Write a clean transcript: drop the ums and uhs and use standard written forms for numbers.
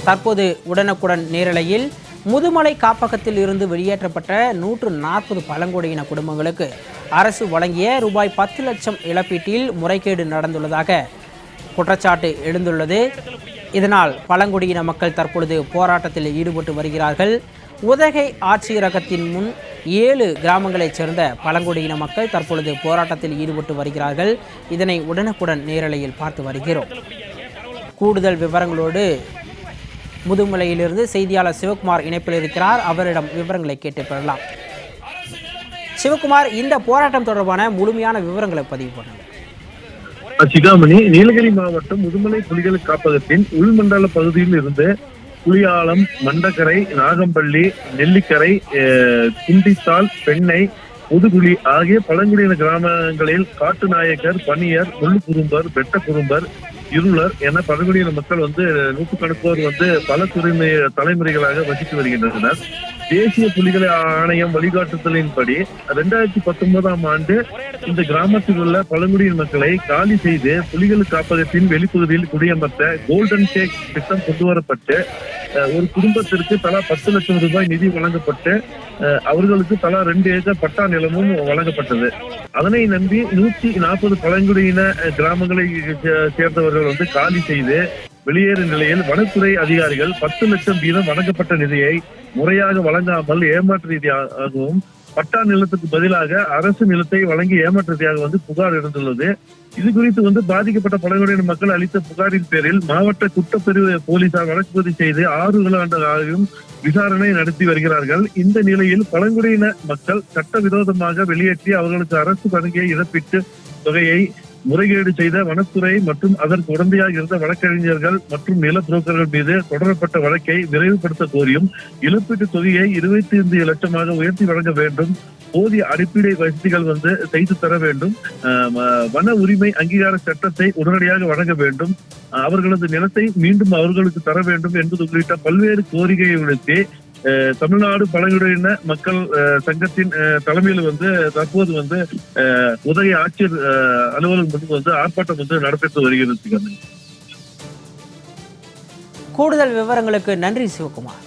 தற்போது உடனுக்குடன் நேரலையில் முதுமலை காப்பகத்தில் இருந்து வெளியேற்றப்பட்ட 140 பழங்குடியின குடும்பங்களுக்கு அரசு வழங்கிய ரூபாய் 10 லட்சம் இழப்பீட்டில் முறைகேடு நடந்துள்ளதாக குற்றச்சாட்டு எழுந்துள்ளது. இதனால் பழங்குடியின மக்கள் தற்பொழுது போராட்டத்தில் ஈடுபட்டு வருகிறார்கள். உதகை ஆட்சியரகத்தின் முன் 7 கிராமங்களைச் சேர்ந்த பழங்குடியின மக்கள் தற்பொழுது போராட்டத்தில் ஈடுபட்டு வருகிறார்கள். இதனை உடனுக்குடன் நேரலையில் பார்த்து வருகிறோம். கூடுதல் விவரங்களோடு முதுமலையிலிருந்து செய்தியாளர் சிவகுமார் இணைப்பில் இருக்கிறார். அவரிடம் விவரங்களை கேட்டு பெறலாம். சிவகுமார், இந்த போராட்டம் தொடர்பான முழுமையான விவரங்களை பதிவு பண்ணுங்க. சிகாமணி, நீலகிரி மாவட்டம் முதுமலை புலிகள் காப்பகத்தின் உள்மண்டல பகுதியில் இருந்து புலியாலம், மண்டக்கரை, நாகம்பள்ளி, நெல்லிக்கரை, குண்டித்தால், பெண்ணை, புதுகுழி ஆகிய பழங்குடியின கிராமங்களில் காட்டுநாயக்கர், பனியர், முள்ளுக்குறும்பர், வெட்ட குறும்பர், இருளர் என பழங்குடியின மக்கள் நூற்றுக்கணக்கோர் பல தலைமுறைகளாக வசித்து வருகின்றனர். தேசிய புலிகள் ஆணையம் வழிகாட்டுதலின்படி 2019ஆம் ஆண்டு இந்த கிராமத்தில் உள்ள பழங்குடியின மக்களை காலி செய்து புலிகள் காப்பகத்தின் வெளிப்பகுதியில் குடியமர்த்த கோல்டன் ஷேக் திட்டம் கொண்டுவரப்பட்டு ஒரு குடும்பத்திற்கு தலா 10 லட்சம் ரூபாய் நிதி வழங்கப்பட்டு அவர்களுக்கு தலா 2 ஏக்கர் பட்டா நிலமும் வழங்கப்பட்டது. அதனை நம்பி 140 பழங்குடியின கிராமங்களை சேர்ந்தவர்கள் காலி செய்து வெளியேறும் நிலையில் வனத்துறை அதிகாரிகள் 10 லட்சம் வீதம் வழங்கப்பட்ட நிதியை முறையாக வழங்காமல் ஏமாற்றுவதாகவும் பட்டா நிலத்துக்கு பதிலாக அரசு நிலத்தை வழங்கி ஏமாற்றுவதாக புகார் எழுந்துள்ளது. இது குறித்து பாதிக்கப்பட்ட பழங்குடியின மக்கள் அளித்த புகாரின் பேரில் மாவட்ட குற்றப்பிரிவு போலீசார் வழக்கு பதிவு செய்து 6 ஆண்டுகளாகவும் விசாரணை நடத்தி வருகிறார்கள். இந்த நிலையில் பழங்குடியின மக்கள் சட்டவிரோதமாக வெளியேற்றி அவர்களுக்கு அரசு வழங்கிய இழப்பீட்டு தொகையை முறைகேடு செய்த வனத்துறை மற்றும் அதற்கு உடந்தையாக இருந்த வழக்கறிஞர்கள் மற்றும் நில புரோக்கர்கள் மீது தொடரப்பட்ட வழக்கை விரைவுபடுத்த கோரியும் இழப்பீட்டு தொகையை 25 லட்சமாக உயர்த்தி வழங்க வேண்டும், போதிய அடிப்படை வசதிகள் செய்து தர வேண்டும், வன உரிமை அங்கீகார சட்டத்தை உடனடியாக வழங்க வேண்டும், அவர்களது நிலத்தை மீண்டும் அவர்களுக்கு தர வேண்டும் என்பது உள்ளிட்ட பல்வேறு கோரிக்கைகளுக்கு தமிழ்நாடு பழங்குடியின மக்கள் சங்கத்தின் தலைமையில் தற்போது உதகை ஆட்சியர் அலுவலகம் முன்பு ஆர்ப்பாட்டம் நடைபெற்று வருகிறது. கூடுதல் விவரங்களுக்கு நன்றி சிவகுமார்.